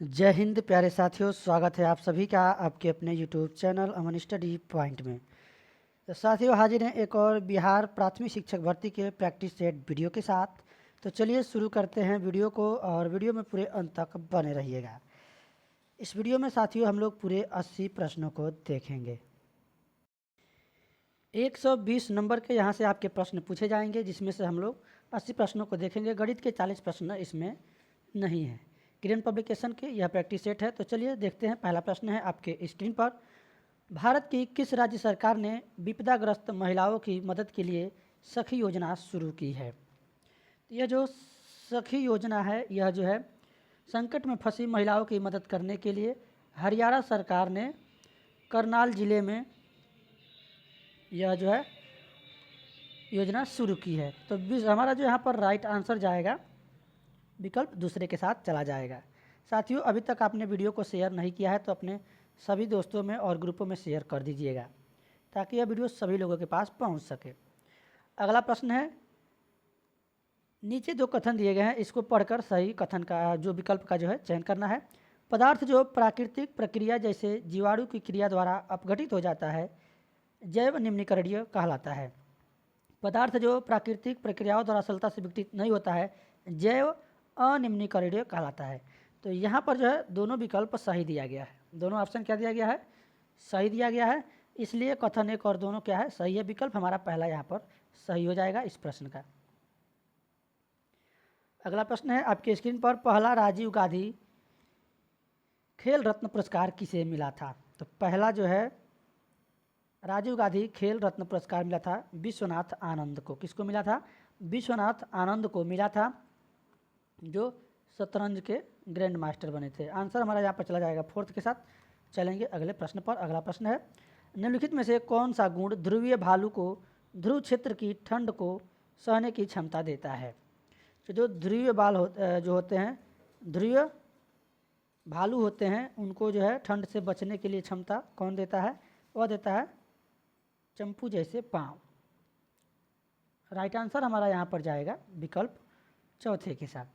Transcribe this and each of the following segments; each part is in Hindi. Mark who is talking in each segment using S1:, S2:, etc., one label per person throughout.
S1: जय हिंद प्यारे साथियों, स्वागत है आप सभी का आपके अपने यूट्यूब चैनल अमन स्टडी पॉइंट में। तो साथियों, हाजिर हैं एक और बिहार प्राथमिक शिक्षक भर्ती के प्रैक्टिस सेट वीडियो के साथ। तो चलिए शुरू करते हैं वीडियो को, और वीडियो में पूरे अंत तक बने रहिएगा। इस वीडियो में साथियों हम लोग पूरे 80 प्रश्नों को देखेंगे। 120 नंबर के यहाँ से आपके प्रश्न पूछे जाएंगे, जिसमें से हम लोग 80 प्रश्नों को देखेंगे। गणित के 40 प्रश्न इसमें नहीं है। किरण पब्लिकेशन के यह प्रैक्टिस सेट है। तो चलिए देखते हैं। पहला प्रश्न है आपके स्क्रीन पर। भारत की किस राज्य सरकार ने विपदाग्रस्त महिलाओं की मदद के लिए सखी योजना शुरू की है? यह जो सखी योजना है, यह जो है संकट में फंसी महिलाओं की मदद करने के लिए हरियाणा सरकार ने करनाल ज़िले में यह जो है योजना शुरू की है। तो हमारा जो यहाँ पर राइट आंसर जाएगा, विकल्प दूसरे के साथ चला जाएगा। साथियों, अभी तक आपने वीडियो को शेयर नहीं किया है तो अपने सभी दोस्तों में और ग्रुपों में शेयर कर दीजिएगा, ताकि यह वीडियो सभी लोगों के पास पहुंच सके। अगला प्रश्न है, नीचे दो कथन दिए गए हैं, इसको पढ़कर सही कथन का जो विकल्प का जो है चयन करना है। पदार्थ जो प्राकृतिक प्रक्रिया जैसे जीवाणु की क्रिया द्वारा अपघटित हो जाता है, जैव निम्नीकरणीय कहलाता है। पदार्थ जो प्राकृतिक प्रक्रियाओं द्वारा सरलता से विघटित नहीं होता है, जैव अनिम्नीकरणीय कहलाता है। तो यहाँ पर जो है दोनों विकल्प सही दिया गया है। दोनों ऑप्शन क्या दिया गया है? सही दिया गया है। इसलिए कथन एक और दोनों क्या है? सही है। विकल्प हमारा पहला यहाँ पर सही हो जाएगा इस प्रश्न का। अगला प्रश्न है आपके स्क्रीन पर, पहला राजीव गांधी खेल रत्न पुरस्कार किसे मिला था? तो पहला जो है राजीव गांधी खेल रत्न पुरस्कार मिला था विश्वनाथ आनंद को। किसको मिला था? विश्वनाथ आनंद को मिला था, जो शतरंज के ग्रैंड मास्टर बने थे। आंसर हमारा यहाँ पर चला जाएगा फोर्थ के साथ। चलेंगे अगले प्रश्न पर। अगला प्रश्न है, निम्नलिखित में से कौन सा गुण ध्रुवीय भालू को ध्रुव क्षेत्र की ठंड को सहने की क्षमता देता है? तो जो ध्रुवीय जो होते हैं, ध्रुवीय भालू होते हैं, उनको जो है ठंड से बचने के लिए क्षमता कौन देता है? वह देता है चंपू जैसे पाँव। राइट आंसर हमारा यहाँ पर जाएगा विकल्प चौथे के साथ।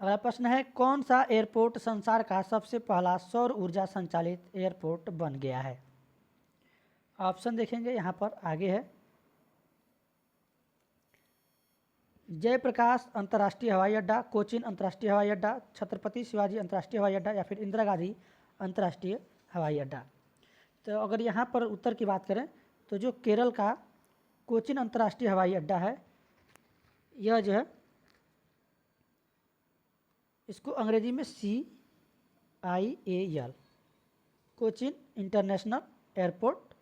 S1: अगला प्रश्न है, कौन सा एयरपोर्ट संसार का सबसे पहला सौर ऊर्जा संचालित एयरपोर्ट बन गया है? ऑप्शन देखेंगे यहाँ पर आगे है, जयप्रकाश अंतर्राष्ट्रीय हवाई अड्डा, कोचीन अंतर्राष्ट्रीय हवाई अड्डा, छत्रपति शिवाजी अंतर्राष्ट्रीय हवाई अड्डा, या फिर इंदिरा गांधी अंतर्राष्ट्रीय हवाई अड्डा। तो अगर यहाँ पर उत्तर की बात करें तो जो केरल का कोचीन अंतर्राष्ट्रीय हवाई अड्डा है, यह जो है इसको अंग्रेजी में CIAL, Cochin international airport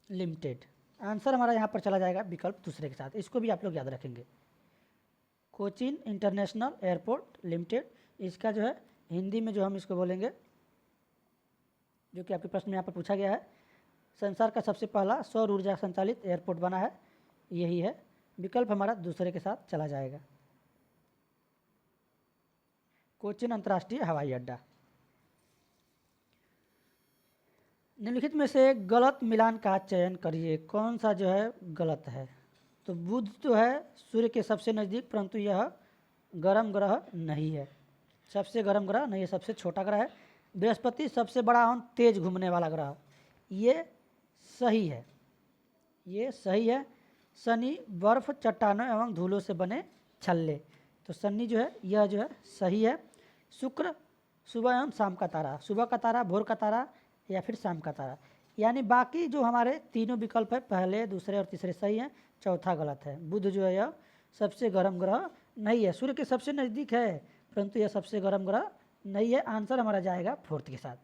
S1: limited. Answer हमारा यहाँ पर चला जाएगा विकल्प दूसरे के साथ। इसको भी आप लोग याद रखेंगे, कोचीन इंटरनेशनल एयरपोर्ट लिमिटेड। इसका जो है हिंदी में जो हम इसको बोलेंगे, जो कि आपके प्रश्न में यहाँ पर पूछा गया है, संसार का सबसे पहला सौर ऊर्जा संचालित एयरपोर्ट बना है, यही है। विकल्प हमारा दूसरे के साथ चला जाएगा, कोचीन अंतर्राष्ट्रीय हवाई अड्डा। निम्नलिखित में से गलत मिलान का चयन करिए। कौन सा जो है गलत है? तो बुध जो है सूर्य के सबसे नज़दीक, परंतु यह गर्म ग्रह नहीं है। सबसे गर्म ग्रह नहीं है, सबसे छोटा ग्रह है। बृहस्पति सबसे बड़ा और तेज घूमने वाला ग्रह, ये सही है, ये सही है। शनि बर्फ, चट्टानों एवं धूलों से बने छल्ले, तो शनि जो है यह जो है सही है। शुक्र सुबह एवं शाम का तारा, सुबह का तारा, भोर का तारा, या फिर शाम का तारा। यानी बाकी जो हमारे तीनों विकल्प है, पहले दूसरे और तीसरे सही हैं, चौथा गलत है। बुध जो है यह सबसे गर्म ग्रह नहीं है, सूर्य के सबसे नज़दीक है, परंतु यह सबसे गर्म ग्रह नहीं है। आंसर हमारा जाएगा फोर्थ के साथ।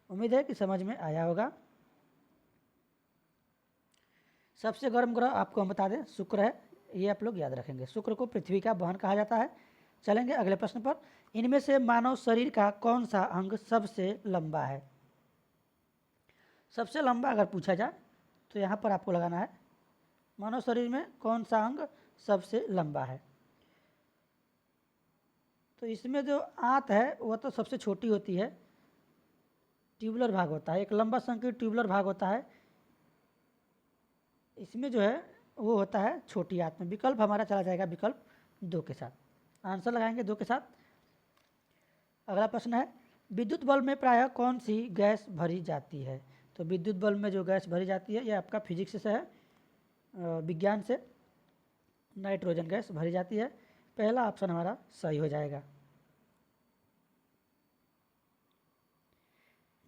S1: उम्मीद है कि समझ में आया होगा। सबसे गर्म ग्रह आपको हम बता दें शुक्र है, ये आप लोग याद रखेंगे। शुक्र को पृथ्वी का बहन कहा जाता है। चलेंगे अगले प्रश्न पर। इनमें से मानव शरीर का कौन सा अंग सबसे लंबा है? सबसे लंबा अगर पूछा जाए तो यहाँ पर आपको लगाना है, मानव शरीर में कौन सा अंग सबसे लंबा है? तो इसमें जो आंत है वह तो सबसे छोटी होती है, ट्यूबुलर भाग होता है। एक लंबा संकीर्ण ट्यूबुलर भाग होता है, इसमें जो है वो होता है छोटी आत्मा। विकल्प हमारा चला जाएगा विकल्प 2 के साथ, आंसर लगाएंगे 2 के साथ। अगला प्रश्न है विद्युत बल्ब में प्रायः कौन सी गैस भरी जाती है। तो विद्युत बल्ब में जो गैस भरी जाती है यह आपका फिजिक्स से है, विज्ञान से, नाइट्रोजन गैस भरी जाती है। पहला ऑप्शन हमारा सही हो जाएगा।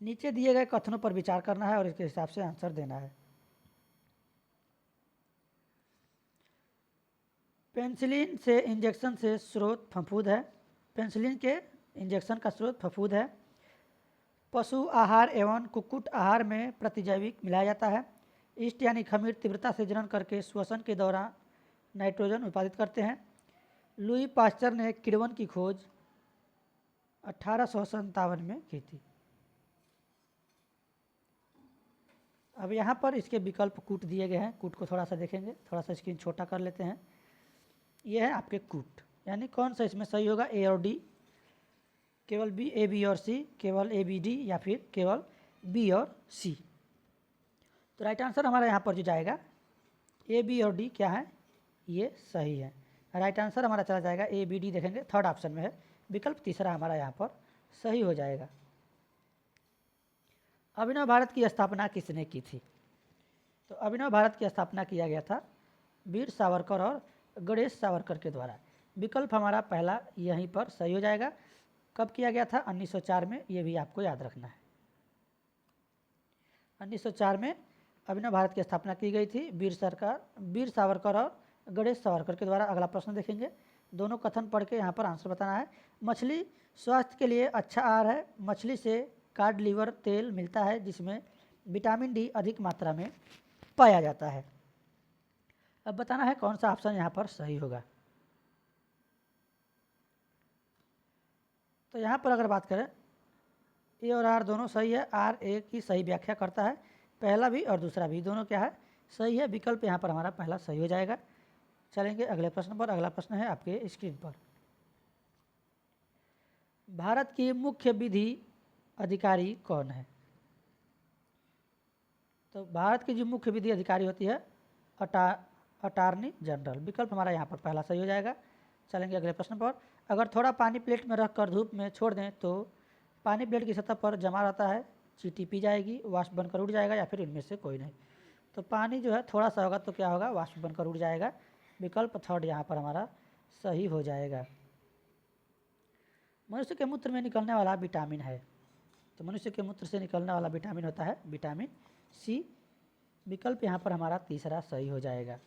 S1: नीचे दिए गए कथनों पर विचार करना है और इसके हिसाब से आंसर देना है। पेनिसिलिन से इंजेक्शन से स्रोत फफूंद है। पेनिसिलिन के इंजेक्शन का स्रोत फफूंद है। पशु आहार एवं कुक्कुट आहार में प्रतिजैविक मिलाया जाता है। ईस्ट यानी खमीर तीव्रता से जनन करके श्वसन के दौरान नाइट्रोजन उत्पादित करते हैं। लुई पास्चर ने किण्वन की खोज 1857 में की थी। अब यहाँ पर इसके विकल्प कूट दिए गए हैं, कूट को थोड़ा सा देखेंगे, थोड़ा सा स्क्रीन छोटा कर लेते हैं। ये है आपके कूट, यानी कौन सा इसमें सही होगा, ए और डी, केवल बी, ए बी और सी, केवल ए बी डी, या फिर केवल बी और सी। तो राइट आंसर हमारा यहाँ पर जो जाएगा ए बी और डी क्या है, ये सही है। राइट आंसर हमारा चला जाएगा ए बी डी, देखेंगे थर्ड ऑप्शन में है, विकल्प तीसरा हमारा यहाँ पर सही हो जाएगा। अभिनव भारत की स्थापना किसने की थी। तो अभिनव भारत की स्थापना किया गया था वीर सावरकर और गणेश सावरकर के द्वारा। विकल्प हमारा पहला यहीं पर सही हो जाएगा। कब किया गया था, 1904 में, ये भी आपको याद रखना है। 1904 में अभिनव भारत की स्थापना की गई थी वीर सावरकर और गणेश सावरकर के द्वारा। अगला प्रश्न देखेंगे, दोनों कथन पढ़ के यहाँ पर आंसर बताना है। मछली स्वास्थ्य के लिए अच्छा आहार है। मछली से कार्ड लीवर तेल मिलता है जिसमें विटामिन डी अधिक मात्रा में पाया जाता है। अब बताना है कौन सा ऑप्शन यहाँ पर सही होगा। तो यहाँ पर अगर बात करें, ए और आर दोनों सही है। आर ए की सही व्याख्या करता है, पहला भी और दूसरा भी, दोनों क्या है, सही है। विकल्प यहाँ पर हमारा पहला सही हो जाएगा। चलेंगे अगले प्रश्न पर। अगला प्रश्न है आपके स्क्रीन पर, भारत की मुख्य विधि अधिकारी कौन है। तो भारत की जो मुख्य विधि अधिकारी होती है अटॉर्नी जनरल। विकल्प हमारा यहाँ पर पहला सही हो जाएगा। चलेंगे अगले प्रश्न पर। अगर थोड़ा पानी प्लेट में रखकर धूप में छोड़ दें तो पानी प्लेट की सतह पर जमा रहता है, चींटी पी जाएगी, वाष्प बनकर उड़ जाएगा, या फिर इनमें से कोई नहीं। तो पानी जो है थोड़ा सा होगा तो क्या होगा, वाष्प बनकर उड़ जाएगा। विकल्प थर्ड यहाँ पर हमारा सही हो जाएगा। मनुष्य के मूत्र में निकलने वाला विटामिन है। तो मनुष्य के मूत्र से निकलने वाला विटामिन होता है विटामिन सी। विकल्प यहाँ पर हमारा तीसरा सही हो जाएगा।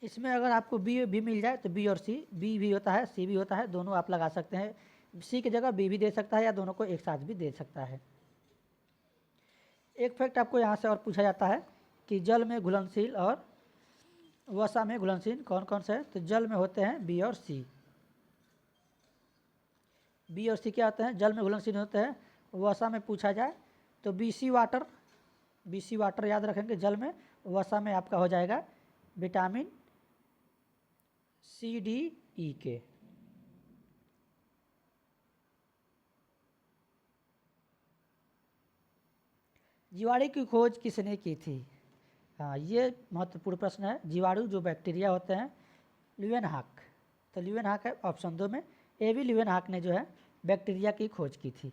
S1: इसमें अगर आपको बी भी मिल जाए तो बी और सी, बी भी होता है सी भी होता है, दोनों आप लगा सकते हैं। सी की जगह बी भी दे सकता है या दोनों को एक साथ भी दे सकता है। एक फैक्ट आपको यहाँ से और पूछा जाता है कि जल में घुलनशील और वसा में घुलनशील कौन कौन से हैं। तो जल में होते हैं बी और सी। बी और सी क्या होते हैं, जल में घुलनशील होते हैं। वसा में पूछा जाए तो बीसी वाटर याद रखेंगे जल में। वसा में आपका हो जाएगा विटामिन सी डी ई के। जीवाणु की खोज किसने की थी। हाँ, ये महत्वपूर्ण प्रश्न है। जीवाणु जो बैक्टीरिया होते हैं, ल्यूवेनहॉक। तो ल्यूवेनहॉक है ऑप्शन 2 में। ए वी ल्यूवेनहॉक ने जो है बैक्टीरिया की खोज की थी।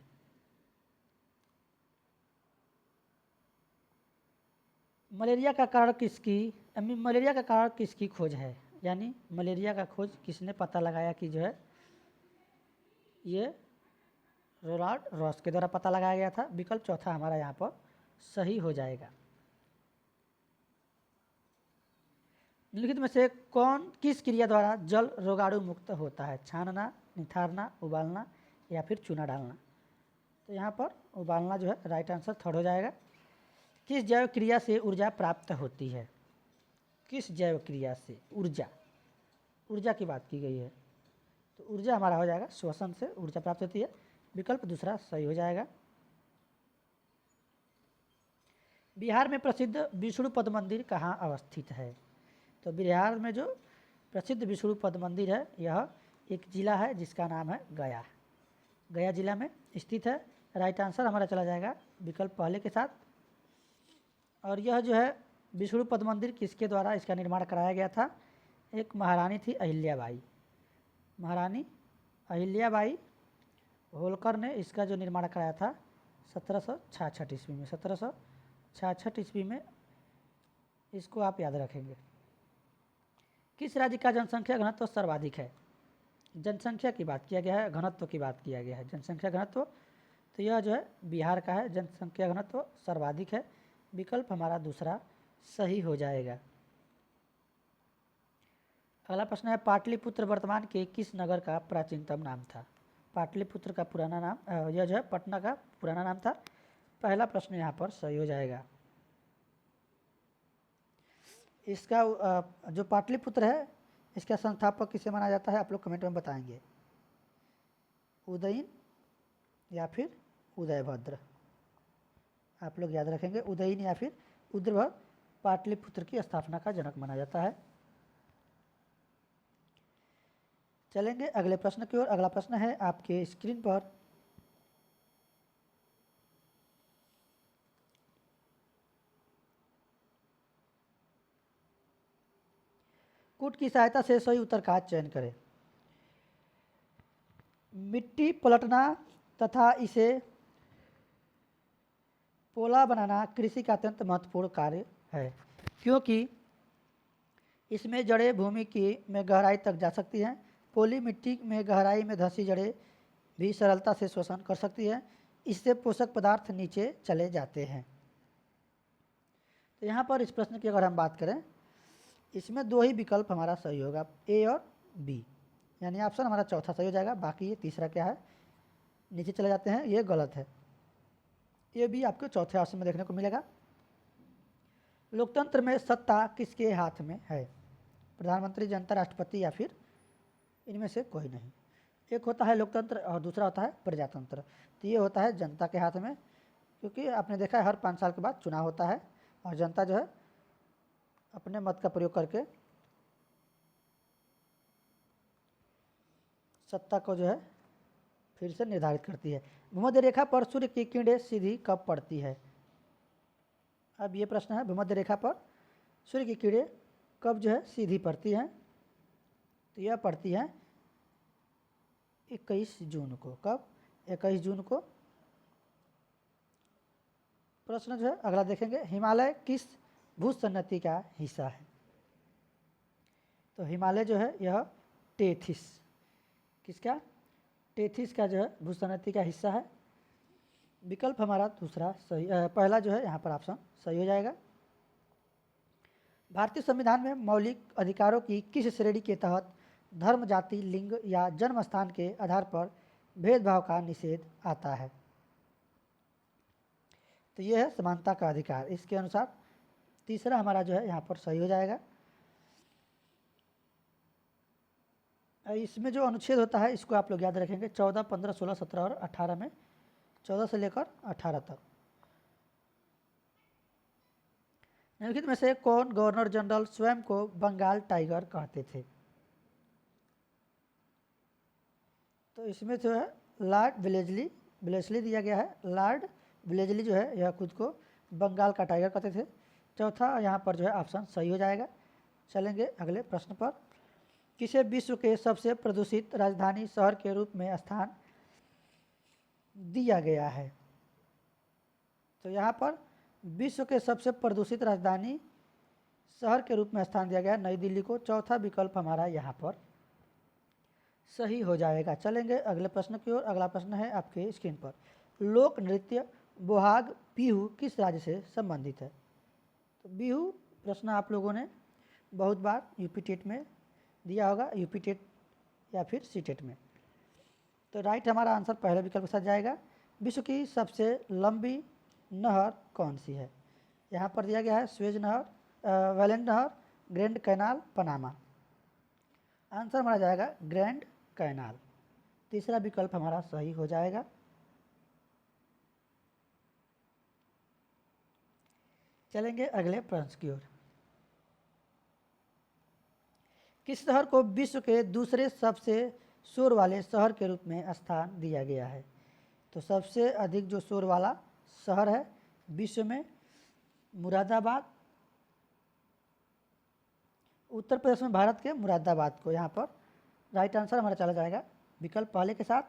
S1: मलेरिया का कारण किसकी खोज है, यानी मलेरिया का खोज किसने पता लगाया कि जो है ये रोनाल्ड रॉस के द्वारा पता लगाया गया था। विकल्प चौथा हमारा यहाँ पर सही हो जाएगा। निम्नलिखित में से किस क्रिया द्वारा जल रोगाणु मुक्त होता है, छानना, निथारना, उबालना, या फिर चूना डालना। तो यहाँ पर उबालना जो है राइट आंसर थर्ड हो जाएगा। किस जैव क्रिया से ऊर्जा प्राप्त होती है। किस जैव क्रिया से ऊर्जा की बात की गई है। तो ऊर्जा हमारा हो जाएगा श्वसन से ऊर्जा प्राप्त होती है। विकल्प दूसरा सही हो जाएगा। बिहार में प्रसिद्ध विष्णु पद मंदिर कहाँ अवस्थित है। तो बिहार में जो प्रसिद्ध विष्णु पद मंदिर है, यह एक जिला है जिसका नाम है गया जिला में स्थित है। राइट आंसर हमारा चला जाएगा विकल्प पहले के साथ। और यह जो है विष्णु पद मंदिर किसके द्वारा इसका निर्माण कराया गया था? एक महारानी थी अहिल्याबाई, महारानी अहिल्याबाई होलकर ने इसका जो निर्माण कराया था 1766 ईस्वी में। 1766 ईस्वी में, इसको आप याद रखेंगे। किस राज्य का जनसंख्या घनत्व सर्वाधिक है? जनसंख्या की बात किया गया है, घनत्व की बात किया गया है। जनसंख्या घनत्व, तो यह जो है बिहार का है, जनसंख्या घनत्व सर्वाधिक है। विकल्प हमारा दूसरा सही हो जाएगा। अगला प्रश्न है, पाटलिपुत्र वर्तमान के किस नगर का प्राचीनतम नाम था? पाटलिपुत्र का पुराना नाम, यह जो है पटना का पुराना नाम था। पहला प्रश्न यहाँ पर सही हो जाएगा। इसका जो पाटलिपुत्र है, इसका संस्थापक किसे माना जाता है? आप लोग कमेंट में बताएंगे। उदयन या फिर उदयभद्र, आप लोग याद रखेंगे। उदयन या फिर उदयभद्र पाटलिपुत्र की स्थापना का जनक माना जाता है। चलेंगे अगले प्रश्न की ओर। अगला प्रश्न है आपके स्क्रीन पर, कूट की सहायता से सही उत्तर का चयन करें। मिट्टी पलटना तथा इसे पोला बनाना कृषि का अत्यंत महत्वपूर्ण कार्य है, क्योंकि इसमें जड़ें भूमि की में गहराई तक जा सकती हैं। पोली मिट्टी में गहराई में धंसी जड़ें भी सरलता से शोषण कर सकती है, इससे पोषक पदार्थ नीचे चले जाते हैं। तो यहाँ पर इस प्रश्न की अगर हम बात करें, इसमें दो ही विकल्प हमारा सही होगा, ए और बी, यानी ऑप्शन हमारा चौथा सही हो जाएगा। बाकी ये तीसरा क्या है, नीचे चले जाते हैं, ये गलत है। ये भी आपको चौथे ऑप्शन में देखने को मिलेगा। लोकतंत्र में सत्ता किसके हाथ में है? प्रधानमंत्री, जनता, राष्ट्रपति या फिर इनमें से कोई नहीं। एक होता है लोकतंत्र और दूसरा होता है प्रजातंत्र। तो ये होता है जनता के हाथ में, क्योंकि आपने देखा है हर 5 साल के बाद चुनाव होता है और जनता जो है अपने मत का प्रयोग करके सत्ता को जो है फिर से निर्धारित करती है। भूमध्य रेखा पर सूर्य की किरणें सीधी कब पड़ती है? अब ये प्रश्न है, भूमध्य रेखा पर सूर्य की किरणें कब जो है सीधी पड़ती हैं? तो यह पड़ती है 21 जून को। कब? 21 जून को। प्रश्न जो है अगला देखेंगे, हिमालय किस भूसन्नति का हिस्सा है? तो हिमालय जो है यह टेथिस, किसका? टेथिस का जो है भूसन्नति का हिस्सा है। विकल्प हमारा दूसरा सही, पहला जो है यहाँ पर ऑप्शन सही हो जाएगा। भारतीय संविधान में मौलिक अधिकारों की किस श्रेणी के तहत धर्म, जाति, लिंग या जन्म स्थान के आधार पर भेदभाव का निषेध आता है? तो यह है समानता का अधिकार। इसके अनुसार तीसरा हमारा जो है यहाँ पर सही हो जाएगा। इसमें जो अनुच्छेद होता है इसको आप लोग याद रखेंगे, 14, 15, 16, 17 और 18 में, 14 से लेकर 18 तक। निम्नलिखित में से कौन गवर्नर जनरल स्वयं को बंगाल टाइगर कहते थे? तो इसमें जो है लॉर्ड विलेस्ली दिया गया है। लॉर्ड विलेस्ली जो है यह खुद को बंगाल का टाइगर कहते थे। चौथा यहाँ पर जो है ऑप्शन सही हो जाएगा। चलेंगे अगले प्रश्न पर, किसे विश्व के सबसे प्रदूषित राजधानी शहर के रूप में स्थान दिया गया है? तो यहाँ पर विश्व के सबसे प्रदूषित राजधानी शहर के रूप में स्थान दिया गया नई दिल्ली को। चौथा विकल्प हमारा यहाँ पर सही हो जाएगा। चलेंगे अगले प्रश्न की ओर। अगला प्रश्न है आपके स्क्रीन पर, लोक नृत्य बोहाग बिहू किस राज्य से संबंधित है? तो बिहू प्रश्न आप लोगों ने बहुत बार यूपी टेट में दिया होगा, यूपी टेट या फिर सी टेट में। तो राइट हमारा आंसर पहले विकल्प के साथ जाएगा। विश्व की सबसे लंबी नहर कौन सी है? यहाँ पर दिया गया है स्वेज नहर, वेलेंट नहर, ग्रैंड कैनाल, पनामा। आंसर हमारा जाएगा ग्रैंड कैनाल। तीसरा विकल्प हमारा सही हो जाएगा। चलेंगे अगले प्रश्न की ओर। किस शहर को विश्व के दूसरे सबसे शोर वाले शहर के रूप में स्थान दिया गया है? तो सबसे अधिक जो शोर वाला शहर है विश्व में, मुरादाबाद, उत्तर प्रदेश में भारत के मुरादाबाद को यहाँ पर राइट आंसर हमारा चला जाएगा विकल्प पहले के साथ।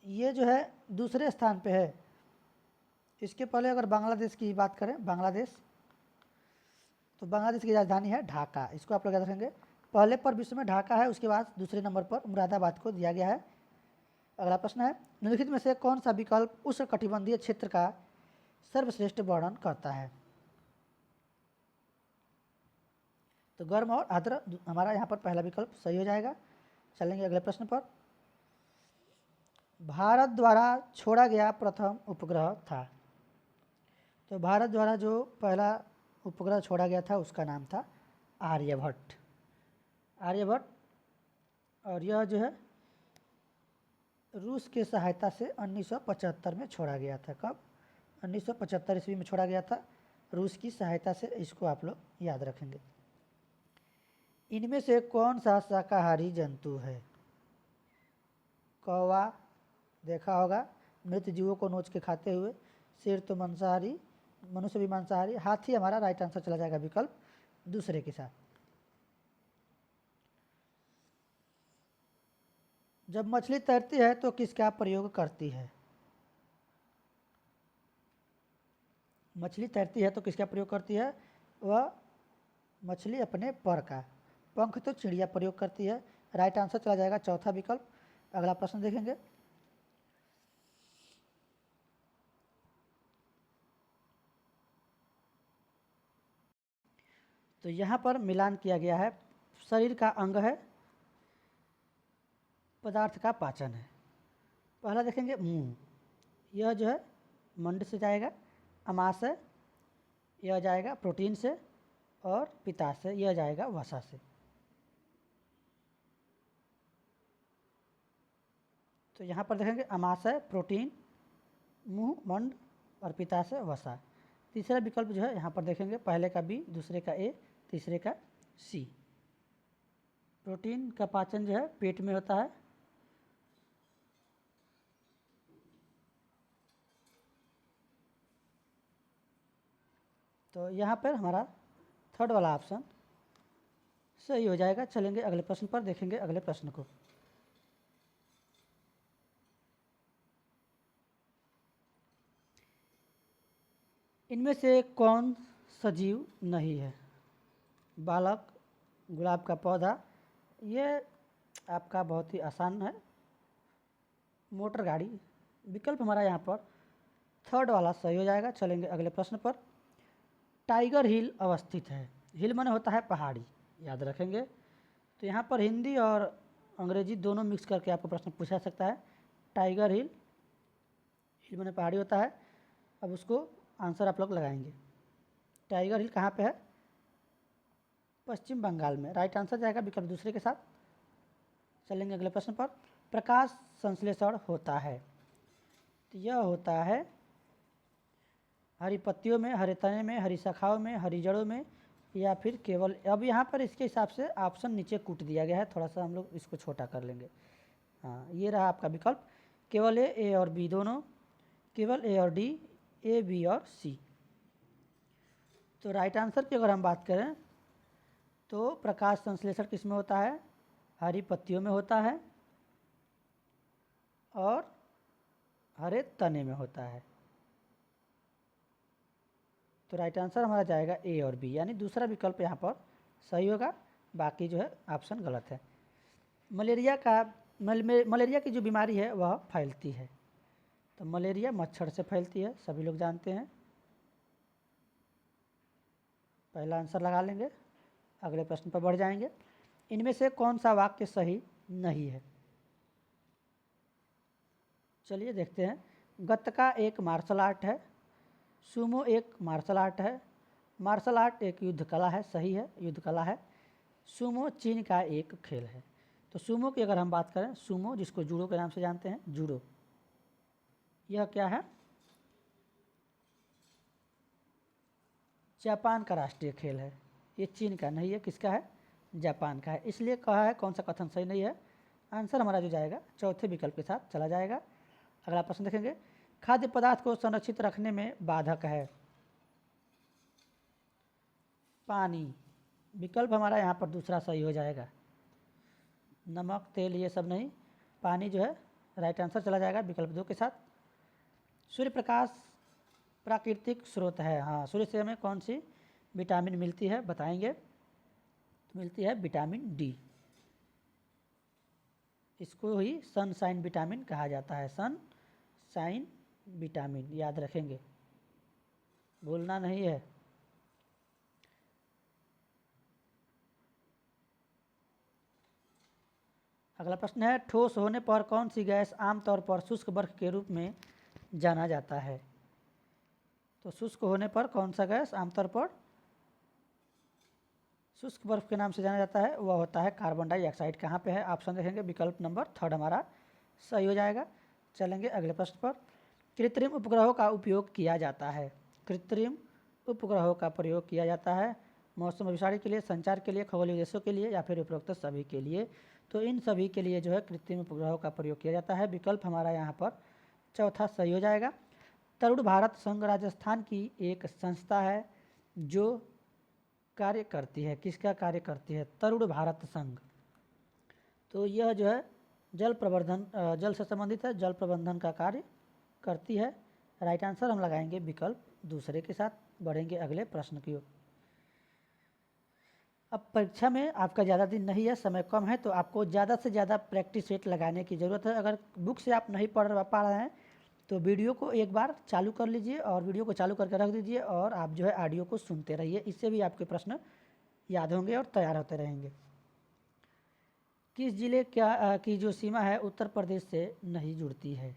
S1: ये जो है दूसरे स्थान पे है। इसके पहले अगर बांग्लादेश की बात करें, बांग्लादेश, तो बांग्लादेश की राजधानी है ढाका। इसको आप लोग याद रखेंगे। पहले पर विश्व में ढाका है, उसके बाद दूसरे नंबर पर मुरादाबाद को दिया गया है। अगला प्रश्न है, निम्नलिखित में से कौन सा विकल्प उष्णकटिबंधीय क्षेत्र का सर्वश्रेष्ठ वर्णन करता है? तो गर्म और आर्द्र हमारा यहाँ पर पहला विकल्प सही हो जाएगा। चलेंगे अगले प्रश्न पर। भारत द्वारा छोड़ा गया प्रथम उपग्रह था। तो भारत द्वारा जो पहला उपग्रह छोड़ा गया था उसका नाम था आर्यभट्ट। आर्यभट्ट, और यह जो है रूस के सहायता से 1975 में छोड़ा गया था। कब? 1975 ईस्वी में छोड़ा गया था रूस की सहायता से। इसको आप लोग याद रखेंगे। इनमें से कौन सा शाकाहारी जंतु है? कौवा देखा होगा, मृत जीवों को नोच के खाते हुए। शेर तो मांसाहारी, मनुष्य भी मांसाहारी। हाथी हमारा राइट आंसर चला जाएगा विकल्प दूसरे के साथ। जब मछली तैरती है तो किसका प्रयोग करती है? मछली तैरती है तो किसका प्रयोग करती है? वह मछली अपने पर का। पंख तो चिड़िया प्रयोग करती है। राइट आंसर चला जाएगा चौथा विकल्प। अगला प्रश्न देखेंगे। तो यहाँ पर मिलान किया गया है। शरीर का अंग है, पदार्थ का पाचन है। पहला देखेंगे मुंह। यह जो है मंड से जाएगा, अमाशय यह जाएगा प्रोटीन से, और पित्ताशय यह जाएगा वसा से। तो यहाँ पर देखेंगे अमाशय प्रोटीन, मुंह मंड और पित्ताशय वसा। तीसरा विकल्प जो है यहाँ पर देखेंगे, पहले का बी, दूसरे का ए, तीसरे का सी। प्रोटीन का पाचन जो है पेट में होता है। तो यहाँ पर हमारा थर्ड वाला ऑप्शन सही हो जाएगा। चलेंगे अगले प्रश्न पर, देखेंगे अगले प्रश्न को। इनमें से कौन सजीव नहीं है? बालक, गुलाब का पौधा, ये आपका बहुत ही आसान है। मोटर गाड़ी, विकल्प हमारा यहाँ पर थर्ड वाला सही हो जाएगा। चलेंगे अगले प्रश्न पर। टाइगर हिल अवस्थित है। हिल माने होता है पहाड़ी, याद रखेंगे। तो यहाँ पर हिंदी और अंग्रेजी दोनों मिक्स करके आपको प्रश्न पूछा सकता है। टाइगर हिल, हिल माने पहाड़ी होता है। अब उसको आंसर आप लोग लगाएंगे। टाइगर हिल कहाँ पे है? पश्चिम बंगाल में। राइट आंसर जाएगा विकल्प दूसरे के साथ। चलेंगे अगले प्रश्न पर। प्रकाश संश्लेषण होता है, तो यह होता है हरी पत्तियों में, हरे तने में, हरी शाखाओं में, हरी जड़ों में, या फिर केवल। अब यहाँ पर इसके हिसाब से ऑप्शन नीचे कूट दिया गया है, थोड़ा सा हम लोग इसको छोटा कर लेंगे। हाँ, ये रहा आपका विकल्प। केवल ए और बी दोनों, केवल ए और डी, ए बी और सी। तो राइट आंसर की अगर हम बात करें तो प्रकाश संश्लेषण किस में होता है? हरी पत्तियों में होता है और हरे तने में होता है। तो राइट आंसर हमारा जाएगा ए और बी, यानी दूसरा विकल्प यहाँ पर सही होगा। बाकी जो है ऑप्शन गलत है। मलेरिया की जो बीमारी है वह फैलती है। तो मलेरिया मच्छर से फैलती है, सभी लोग जानते हैं। पहला आंसर लगा लेंगे। अगले प्रश्न पर बढ़ जाएंगे। इनमें से कौन सा वाक्य सही नहीं है? चलिए देखते हैं। गत्का एक मार्शल आर्ट है। सूमो एक मार्शल आर्ट है। मार्शल आर्ट एक युद्ध कला है। सही है, युद्ध कला है। सूमो चीन का एक खेल है। तो सूमो की अगर हम बात करें, सूमो जिसको जूडो के नाम से जानते हैं, जूडो, यह क्या है? जापान का राष्ट्रीय खेल है। ये चीन का नहीं है, किसका है? जापान का है। इसलिए कहा है, कौन सा कथन सही नहीं है? आंसर हमारा जो जाएगा चौथे विकल्प के साथ चला जाएगा। अगला प्रश्न देखेंगे, खाद्य पदार्थ को संरक्षित रखने में बाधक है पानी। विकल्प हमारा यहाँ पर दूसरा सही हो जाएगा। नमक, तेल ये सब नहीं, पानी जो है राइट आंसर चला जाएगा विकल्प 2 के साथ। सूर्य प्रकाश प्राकृतिक स्रोत है। हाँ, सूर्य से हमें कौन सी विटामिन मिलती है बताएंगे, तो मिलती है विटामिन डी। इसको ही सनशाइन विटामिन कहा जाता है, सनशाइन विटामिन, याद रखेंगे, भूलना नहीं है। अगला प्रश्न है, ठोस होने पर कौन सी गैस आमतौर पर शुष्क बर्फ के रूप में जाना जाता है। तो शुष्क होने पर कौन सा गैस आमतौर पर शुष्क बर्फ के नाम से जाना जाता है, वह होता है कार्बन डाइऑक्साइड। कहाँ पे है, ऑप्शन देखेंगे, विकल्प नंबर 3 हमारा सही हो जाएगा। चलेंगे अगले प्रश्न पर, कृत्रिम उपग्रहों का उपयोग किया जाता है। कृत्रिम उपग्रहों का प्रयोग किया जाता है मौसम भविष्यवाणी के लिए, संचार के लिए, खगोलीय उद्देश्यों के लिए, या फिर उपरोक्त सभी के लिए। तो इन सभी के लिए जो है कृत्रिम उपग्रहों का प्रयोग किया जाता है। विकल्प हमारा यहाँ पर चौथा सही हो जाएगा। तरुण भारत संघ राजस्थान की एक संस्था है जो कार्य करती है, किसका कार्य करती है, तरुण भारत संघ। तो यह जो है जल प्रबंधन, जल से संबंधित है, जल प्रबंधन का कार्य करती है। राइट आंसर हम लगाएंगे विकल्प दूसरे के साथ। बढ़ेंगे अगले प्रश्न की ओर। अब परीक्षा में आपका ज़्यादा दिन नहीं है, समय कम है, तो आपको ज़्यादा से ज़्यादा प्रैक्टिस सेट लगाने की ज़रूरत है। अगर बुक से आप नहीं पढ़ पा रहे हैं तो वीडियो को एक बार चालू कर लीजिए और वीडियो को चालू करके रख दीजिए और आप जो है ऑडियो को सुनते रहिए। इससे भी आपके प्रश्न याद होंगे और तैयार होते रहेंगे। किस जिले की जो सीमा है उत्तर प्रदेश से नहीं जुड़ती है।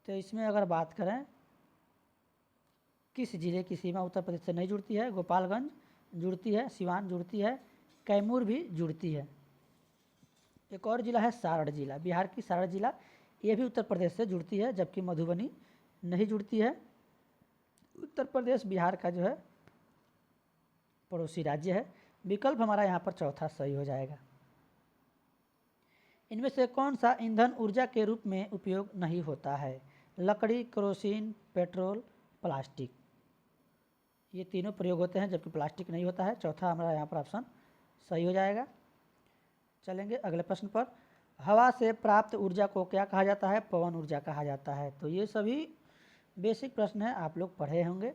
S1: तो इसमें अगर बात करें किस जिले की सीमा उत्तर प्रदेश से नहीं जुड़ती है, गोपालगंज जुड़ती है, सिवान जुड़ती है, कैमूर भी जुड़ती है। एक और जिला है सारण जिला, बिहार की सारण जिला, ये भी उत्तर प्रदेश से जुड़ती है, जबकि मधुबनी नहीं जुड़ती है। उत्तर प्रदेश बिहार का जो है पड़ोसी राज्य है। विकल्प हमारा यहाँ पर चौथा सही हो जाएगा। इनमें से कौन सा ईंधन ऊर्जा के रूप में उपयोग नहीं होता है। लकड़ी, केरोसिन, पेट्रोल, प्लास्टिक, ये तीनों प्रयोग होते हैं जबकि प्लास्टिक नहीं होता है। चौथा हमारा यहाँ पर ऑप्शन सही हो जाएगा। चलेंगे अगले प्रश्न पर, हवा से प्राप्त ऊर्जा को क्या कहा जाता है, पवन ऊर्जा कहा जाता है। तो ये सभी बेसिक प्रश्न हैं, आप लोग पढ़े होंगे।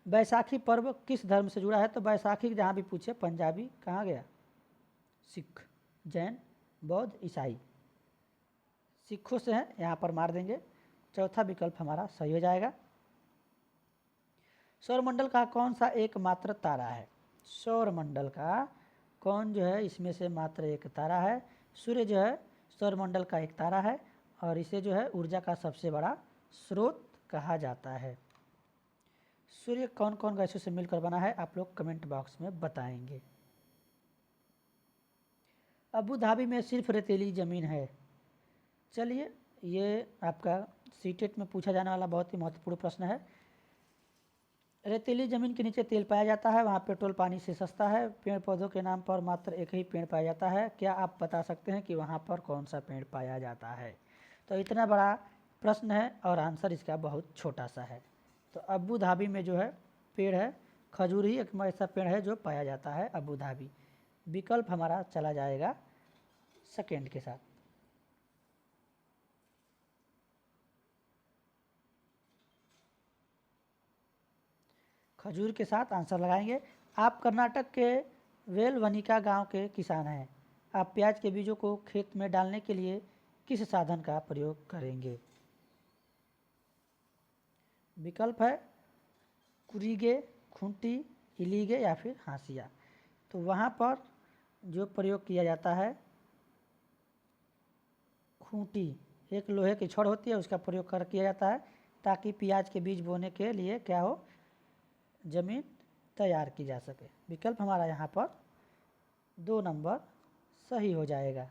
S1: बैसाखी पर्व किस धर्म से जुड़ा है। तो बैसाखी जहाँ भी पूछे, पंजाबी कहाँ गया, सिख, जैन, बौद्ध, ईसाई, सिखों से हैं, यहाँ पर मार देंगे। चौथा विकल्प हमारा सही हो जाएगा। सौरमंडल का कौन सा एकमात्र तारा है। सौरमंडल का कौन जो है इसमें से मात्र एक तारा है। सूर्य जो है सौरमंडल का एक तारा है और इसे जो है ऊर्जा का सबसे बड़ा स्रोत कहा जाता है। सूर्य कौन कौन गैसों से मिलकर बना है, आप लोग कमेंट बॉक्स में बताएंगे। अबू धाबी में सिर्फ रेतीली ज़मीन है। चलिए, ये आपका सीटेट में पूछा जाने वाला बहुत ही महत्वपूर्ण प्रश्न है। रेतीली ज़मीन के नीचे तेल पाया जाता है, वहाँ पेट्रोल पानी से सस्ता है। पेड़ पौधों के नाम पर मात्र एक ही पेड़ पाया जाता है। क्या आप बता सकते हैं कि वहाँ पर कौन सा पेड़ पाया जाता है। तो इतना बड़ा प्रश्न है और आंसर इसका बहुत छोटा सा है। तो अबू धाबी में जो है पेड़ है, खजूर ही एक ऐसा पेड़ है जो पाया जाता है अबू धाबी। विकल्प हमारा चला जाएगा सेकेंड के साथ। खजूर के साथ आंसर लगाएंगे। आप कर्नाटक के वेलवनिका गांव के किसान हैं। आप प्याज के बीजों को खेत में डालने के लिए किस साधन का प्रयोग करेंगे। विकल्प है कुरीगे, खूंटी, इलीगे या फिर हाशिया। तो वहाँ पर जो प्रयोग किया जाता है खूंटी, एक लोहे की छड़ होती है, उसका प्रयोग किया जाता है ताकि प्याज के बीज बोने के लिए क्या हो, ज़मीन तैयार की जा सके। विकल्प हमारा यहाँ पर 2 नंबर सही हो जाएगा।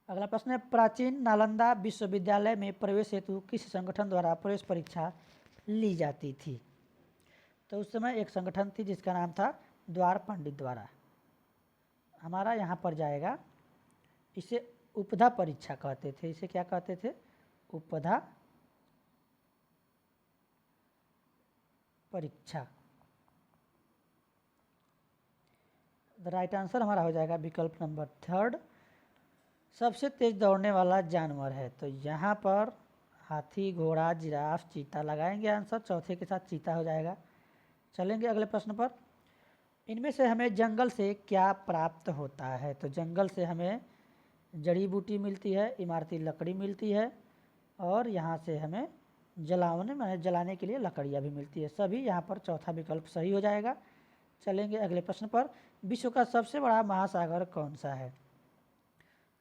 S1: अगला प्रश्न है, प्राचीन नालंदा विश्वविद्यालय में प्रवेश हेतु किस संगठन द्वारा प्रवेश परीक्षा ली जाती थी। तो उस समय एक संगठन थी जिसका नाम था द्वार पंडित द्वारा। हमारा यहाँ पर जाएगा इसे उपधा परीक्षा कहते थे। इसे क्या कहते थे? उपधा परीक्षा। द राइट आंसर हमारा हो जाएगा विकल्प नंबर 3। सबसे तेज दौड़ने वाला जानवर है, तो यहाँ पर हाथी, घोड़ा, जिराफ, चीता लगाएंगे आंसर। चौथे के साथ चीता हो जाएगा। चलेंगे अगले प्रश्न पर। इनमें से हमें जंगल से क्या प्राप्त होता है? तो जंगल से हमें जड़ी बूटी मिलती है, इमारती लकड़ी मिलती है, और यहाँ से हमें जलाने के लिए लकड़ियाँ भी मिलती है। सभी यहाँ पर चौथा विकल्प सही हो जाएगा। चलेंगे अगले प्रश्न पर। विश्व का सबसे बड़ा महासागर कौन सा है?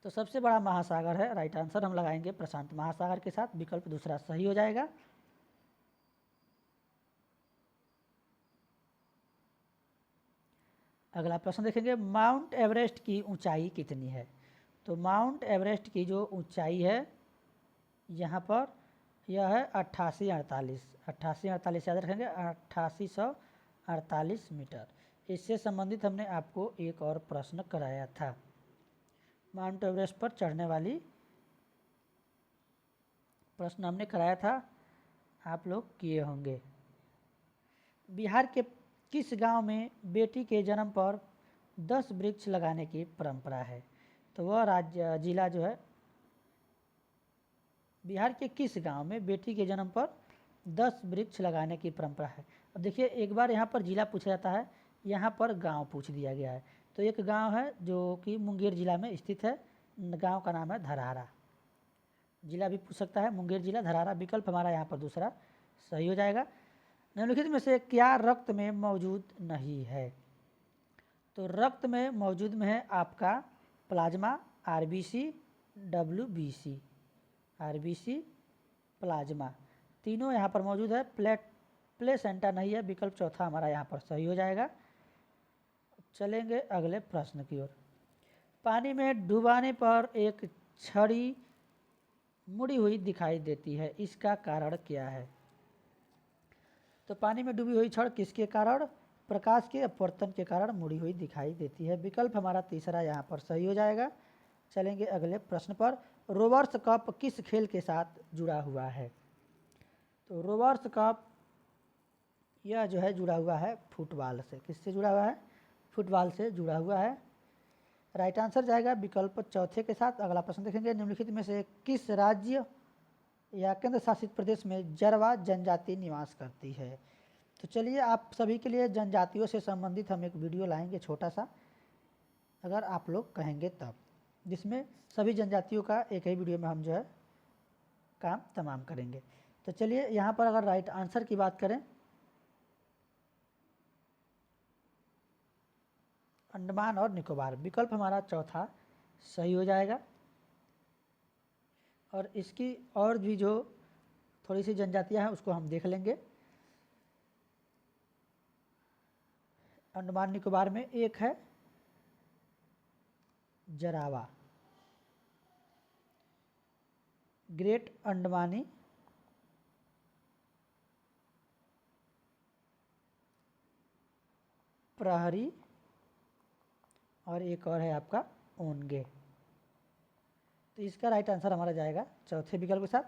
S1: तो सबसे बड़ा महासागर है, राइट आंसर हम लगाएंगे प्रशांत महासागर के साथ। विकल्प दूसरा सही हो जाएगा। अगला प्रश्न देखेंगे, माउंट एवरेस्ट की ऊंचाई कितनी है? तो माउंट एवरेस्ट की जो ऊंचाई है यहाँ पर यह है 8848 याद रखेंगे, 8848 मीटर। इससे संबंधित हमने आपको एक और प्रश्न कराया था। माउंट एवरेस्ट पर चढ़ने वाली प्रश्न हमने कराया था, आप लोग किए होंगे। बिहार के किस गांव में बेटी के जन्म पर 10 वृक्ष लगाने की परंपरा है? तो वह जिला जो है, बिहार के किस गांव में बेटी के जन्म पर 10 वृक्ष लगाने की परंपरा है? अब देखिए, एक बार यहाँ पर जिला पूछा जाता है, यहाँ पर गांव पूछ दिया गया है। तो एक गांव है जो कि मुंगेर जिला में स्थित है, गांव का नाम है धरहारा। जिला भी पूछ सकता है, मुंगेर जिला, धरहारा। विकल्प हमारा यहाँ पर दूसरा सही हो जाएगा। निम्नलिखित में से क्या रक्त में मौजूद नहीं है? तो रक्त में मौजूद में है आपका plasma, RBC, WBC. RBC, plasma, तीनों यहाँ पर मौजूद है। प्लेसेंटा नहीं है। विकल्प चौथा हमारा यहाँ पर सही हो जाएगा। चलेंगे अगले प्रश्न की ओर। पानी में डुबाने पर एक छड़ी मुड़ी हुई दिखाई देती है, इसका कारण क्या है? तो पानी में डूबी हुई छड़ किसके कारण? प्रकाश के अपवर्तन के कारण मुड़ी हुई दिखाई देती है। विकल्प हमारा तीसरा यहाँ पर सही हो जाएगा। चलेंगे अगले प्रश्न पर। रोवर्स कप किस खेल के साथ जुड़ा हुआ है? तो रोवर्स कप यह जो है जुड़ा हुआ है फुटबॉल से। किससे जुड़ा हुआ है? फुटबॉल से जुड़ा हुआ है। राइट आंसर जाएगा विकल्प चौथे के साथ। अगला प्रश्न देखेंगे, निम्नलिखित में से किस राज्य या केंद्र शासित प्रदेश में जरवा जनजाति निवास करती है? तो चलिए, आप सभी के लिए जनजातियों से संबंधित हम एक वीडियो लाएंगे छोटा सा, अगर आप लोग कहेंगे तब, जिसमें सभी जनजातियों का एक ही वीडियो में हम जो है काम तमाम करेंगे। तो चलिए, यहाँ पर अगर राइट आंसर की बात करें, अंडमान और निकोबार। विकल्प हमारा चौथा सही हो जाएगा। और इसकी और भी जो थोड़ी सी जनजातियां हैं उसको हम देख लेंगे। अंडमान निकोबार में एक है जरावा, ग्रेट अंडमानी, प्रहरी, और एक और है आपका ओनगे। तो इसका राइट आंसर हमारा जाएगा चौथे विकल्प के साथ।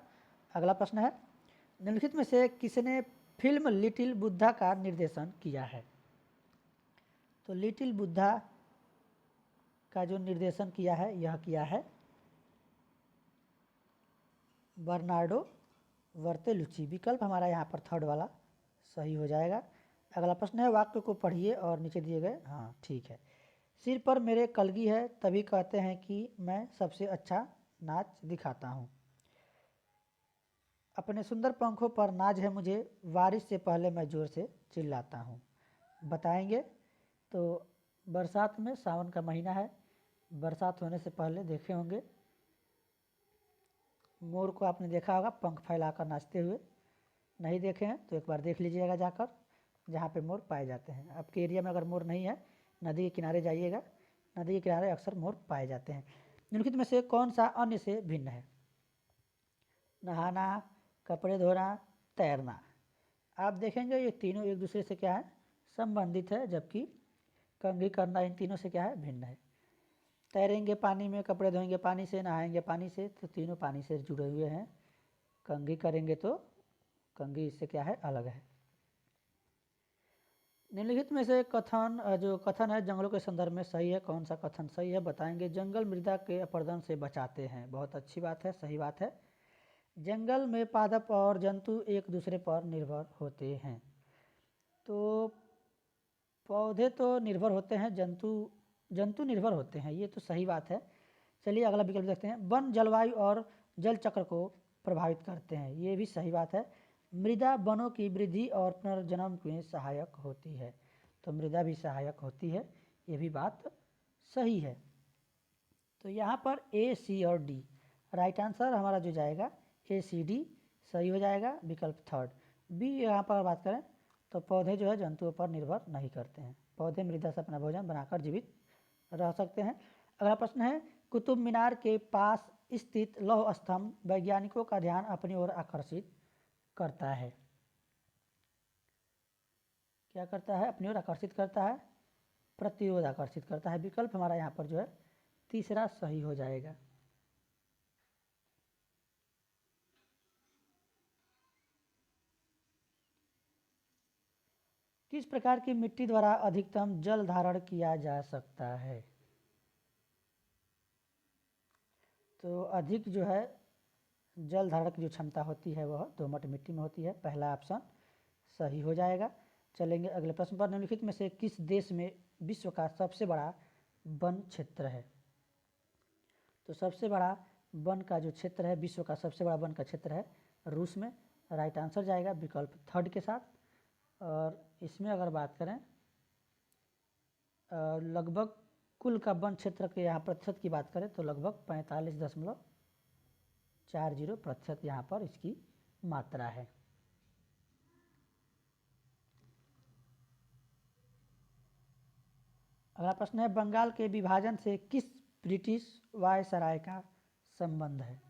S1: अगला प्रश्न है, निम्नलिखित में से किसने फिल्म लिटिल बुद्धा का निर्देशन किया है? तो लिटिल बुद्धा का जो निर्देशन किया है, यह किया है बर्नार्डो बर्तोलुची। विकल्प हमारा यहाँ पर थर्ड वाला सही हो जाएगा। अगला प्रश्न है, वाक्य को पढ़िए और नीचे दिए गए। हाँ ठीक है। सिर पर मेरे कलगी है, तभी कहते हैं कि मैं सबसे अच्छा नाच दिखाता हूँ। अपने सुंदर पंखों पर नाज है मुझे, बारिश से पहले मैं जोर से चिल्लाता हूँ। बताएंगे। तो बरसात में, सावन का महीना है, बरसात होने से पहले देखे होंगे मोर को, आपने देखा होगा पंख फैलाकर नाचते हुए। नहीं देखे हैं तो एक बार देख लीजिएगा जाकर, जहाँ पे मोर पाए जाते हैं। आपके एरिया में अगर मोर नहीं है, नदी के किनारे जाइएगा, नदी के किनारे अक्सर मोर पाए जाते हैं। निम्नलिखित में से कौन सा अन्य से भिन्न है? नहाना, कपड़े धोना, तैरना। आप देखेंगे ये तीनों एक दूसरे से क्या है, संबंधित है, जबकि कंघी करना इन तीनों से क्या है, भिन्न है। तैरेंगे पानी में, कपड़े धोएंगे पानी से, नहाएंगे पानी से, तो तीनों पानी से जुड़े हुए हैं। कंघी करेंगे तो कंघी इससे क्या है, अलग है। निम्नलिखित में से कथन जो कथन है जंगलों के संदर्भ में सही है, कौन सा कथन सही है बताएंगे। जंगल मृदा के अपरदन से बचाते हैं, बहुत अच्छी बात है, सही बात है। जंगल में पादप और जंतु एक दूसरे पर निर्भर होते हैं, तो पौधे तो निर्भर होते हैं, जंतु निर्भर होते हैं, ये तो सही बात है। चलिए अगला विकल्प देखते हैं। वन जलवायु और जल चक्र को प्रभावित करते हैं, ये भी सही बात है। मृदा वनों की वृद्धि और पुनर्जन्म में सहायक होती है, तो मृदा भी सहायक होती है, ये भी बात सही है। तो यहाँ पर ए, सी और डी राइट आंसर हमारा जो जाएगा ए, सी, डी सही हो जाएगा। विकल्प थर्ड बी यहाँ पर बात करें तो पौधे जो है जंतुओं पर निर्भर नहीं करते हैं, पौधे मृदा से अपना भोजन बनाकर जीवित रह सकते हैं। अगला प्रश्न है, कुतुब मीनार के पास स्थित लौह स्तंभ वैज्ञानिकों का ध्यान अपनी ओर आकर्षित करता है। क्या करता है, अपनी ओर आकर्षित करता है, प्रतिरोध आकर्षित करता है। विकल्प हमारा यहाँ पर जो है तीसरा सही हो जाएगा। किस प्रकार की मिट्टी द्वारा अधिकतम जल धारण किया जा सकता है। तो अधिक जो है जल धारण की जो क्षमता होती है वह दोमट मिट्टी में होती है, पहला ऑप्शन सही हो जाएगा। चलेंगे अगले प्रश्न पर। निम्नलिखित में से किस देश में विश्व का सबसे बड़ा वन क्षेत्र है। तो सबसे बड़ा वन का जो क्षेत्र है, विश्व का सबसे बड़ा वन का क्षेत्र है रूस में, राइट आंसर जाएगा विकल्प थर्ड के साथ। और इसमें अगर बात करें लगभग कुल का वन क्षेत्र के यहाँ प्रतिशत की बात करें तो लगभग 45.40% यहाँ पर इसकी मात्रा है। अगला प्रश्न है, बंगाल के विभाजन से किस ब्रिटिश वायसराय का संबंध है।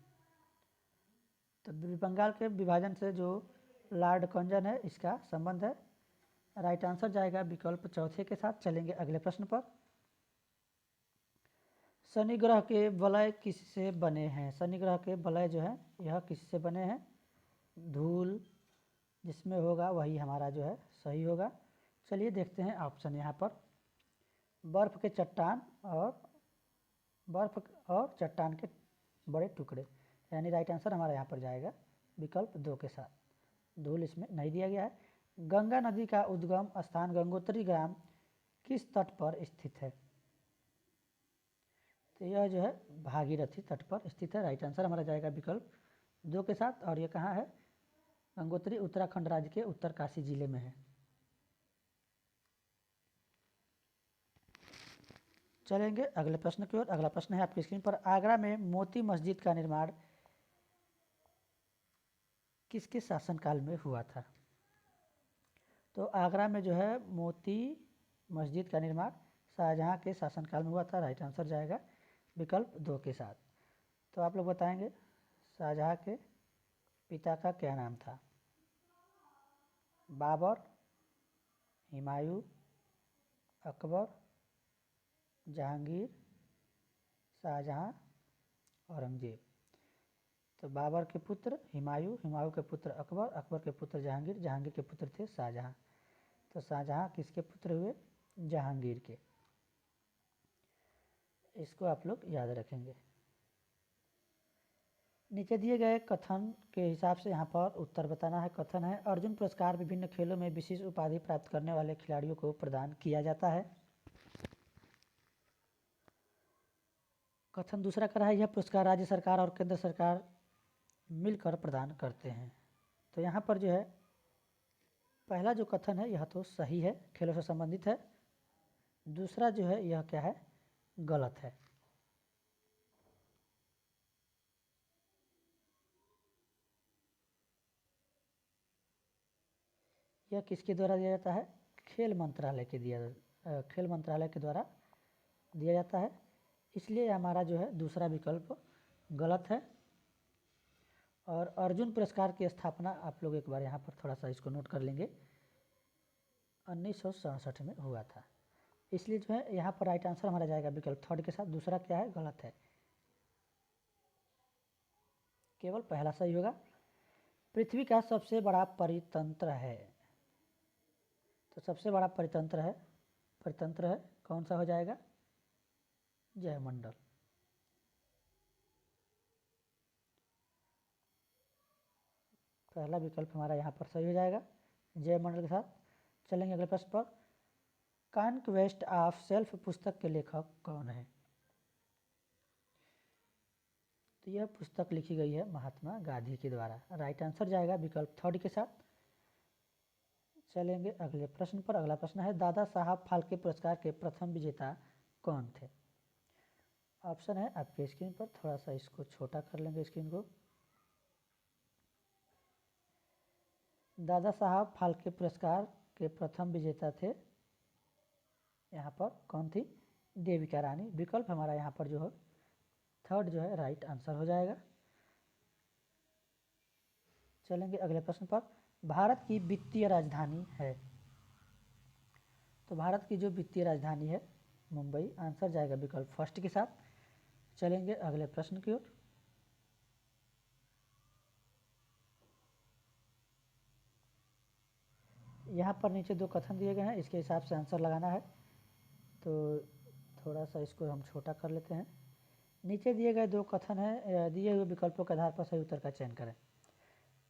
S1: तो बंगाल के विभाजन से जो लॉर्ड कर्जन है इसका संबंध है, राइट आंसर जाएगा विकल्प चौथे के साथ। चलेंगे अगले प्रश्न पर। शनि ग्रह के वलय किससे बने हैं। शनि ग्रह के वलय जो है यह किससे बने हैं, धूल जिसमें होगा वही हमारा जो है सही होगा। चलिए देखते हैं ऑप्शन यहाँ पर, बर्फ़ के चट्टान और चट्टान के बड़े टुकड़े, यानी राइट आंसर हमारा यहाँ पर जाएगा विकल्प 2 के साथ। धूल इसमें नहीं दिया गया है। गंगा नदी का उद्गम स्थान गंगोत्री ग्राम किस तट पर स्थित है। तो यह जो है भागीरथी तट पर स्थित है, राइट आंसर हमारा जाएगा विकल्प 2 के साथ। और ये कहाँ है, गंगोत्री उत्तराखंड राज्य के उत्तरकाशी जिले में है। चलेंगे अगले प्रश्न की ओर। अगला प्रश्न है आपकी स्क्रीन पर, आगरा में मोती मस्जिद का निर्माण किसके शासनकाल में हुआ था। तो आगरा में जो है मोती मस्जिद का निर्माण शाहजहाँ के शासनकाल में हुआ था, राइट आंसर जाएगा विकल्प 2 के साथ। तो आप लोग बताएंगे शाहजहाँ के पिता का क्या नाम था। बाबर, हुमायूं, अकबर, जहांगीर, शाहजहाँ, औरंगजेब। तो बाबर के पुत्र हुमायूं, हुमायूं के पुत्र अकबर, अकबर के पुत्र जहांगीर, जहांगीर के पुत्र थे शाहजहाँ। तो शाहजहाँ किसके पुत्र हुए, जहांगीर के। इसको आप लोग याद रखेंगे। नीचे दिए गए कथन के हिसाब से यहाँ पर उत्तर बताना है। कथन है, अर्जुन पुरस्कार विभिन्न खेलों में विशेष उपाधि प्राप्त करने वाले खिलाड़ियों को प्रदान किया जाता है। कथन दूसरा कर रहा है, यह पुरस्कार राज्य सरकार और केंद्र सरकार मिलकर प्रदान करते हैं। तो यहाँ पर जो है पहला जो कथन है यह तो सही है, खेलों से संबंधित है। दूसरा जो है यह क्या है, गलत है। यह किसके द्वारा दिया जाता है, खेल मंत्रालय के द्वारा दिया जाता है, इसलिए हमारा जो है दूसरा विकल्प गलत है। और अर्जुन पुरस्कार की स्थापना आप लोग एक बार यहाँ पर थोड़ा सा इसको नोट कर लेंगे, 1967 में हुआ था। इसलिए जो है यहाँ पर राइट आंसर हमारा जाएगा विकल्प थर्ड के साथ। दूसरा क्या है, गलत है, केवल पहला सही होगा। पृथ्वी का सबसे बड़ा परितंत्र है, तो सबसे बड़ा परितंत्र है कौन सा हो जाएगा, जयमंडल। पहला विकल्प हमारा यहाँ पर सही हो जाएगा जयमंडल के साथ। चलेंगे अगले प्रश्न पर। कॉन्क्वेस्ट ऑफ सेल्फ पुस्तक के लेखक कौन है? तो यह पुस्तक लिखी गई है महात्मा गांधी के द्वारा। राइट आंसर जाएगा विकल्प थर्ड के साथ। चलेंगे अगले प्रश्न पर। अगला प्रश्न है, दादा साहब फाल्के पुरस्कार के प्रथम विजेता कौन थे? ऑप्शन है आपके स्क्रीन पर, थोड़ा सा इसको छोटा कर लेंगे स्क्रीन को। दादा साहब फाल्के पुरस्कार के प्रथम विजेता थे यहाँ पर कौन थी, देविका रानी। विकल्प हमारा यहाँ पर जो है थर्ड जो है राइट आंसर हो जाएगा। चलेंगे अगले प्रश्न पर। भारत की वित्तीय राजधानी है, तो भारत की जो वित्तीय राजधानी है मुंबई। आंसर जाएगा विकल्प फर्स्ट के साथ। चलेंगे अगले प्रश्न की ओर। यहाँ पर नीचे दो कथन दिए गए हैं, इसके हिसाब से आंसर लगाना है। तो थोड़ा सा इसको हम छोटा कर लेते हैं। नीचे दिए गए दो कथन हैं, दिए हुए विकल्पों के आधार पर सही उत्तर का चयन करें।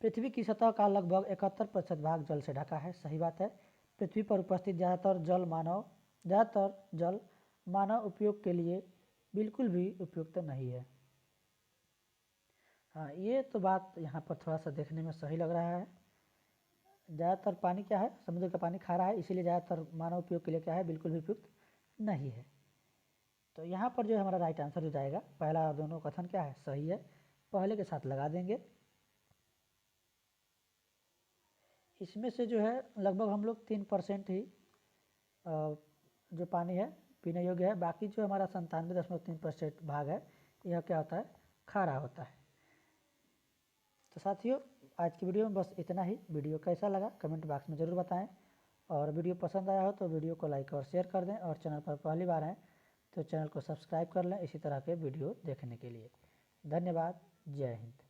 S1: पृथ्वी की सतह का लगभग 71% भाग जल से ढका है, सही बात है। पृथ्वी पर उपस्थित ज़्यादातर जल मानव उपयोग के लिए बिल्कुल भी उपयुक्त नहीं है। हाँ, ये तो बात यहाँ पर थोड़ा सा देखने में सही लग रहा है। ज़्यादातर पानी क्या है, समुद्र का पानी खारा है, इसीलिए ज़्यादातर मानव उपयोग के लिए क्या है, बिल्कुल भी उपयुक्त नहीं है। तो यहाँ पर जो है हमारा राइट आंसर हो जाएगा, पहला और दोनों कथन क्या है, सही है। पहले के साथ लगा देंगे। इसमें से जो है लगभग हम लोग 3% ही जो पानी है पीने योग्य है, बाकी जो हमारा 97.3% भाग है यह क्या होता है, खारा होता है। तो साथियों आज की वीडियो में बस इतना ही। वीडियो कैसा लगा कमेंट बॉक्स में ज़रूर बताएं, और वीडियो पसंद आया हो तो वीडियो को लाइक और शेयर कर दें, और चैनल पर पहली बार हैं तो चैनल को सब्सक्राइब कर लें इसी तरह के वीडियो देखने के लिए। धन्यवाद। जय हिंद।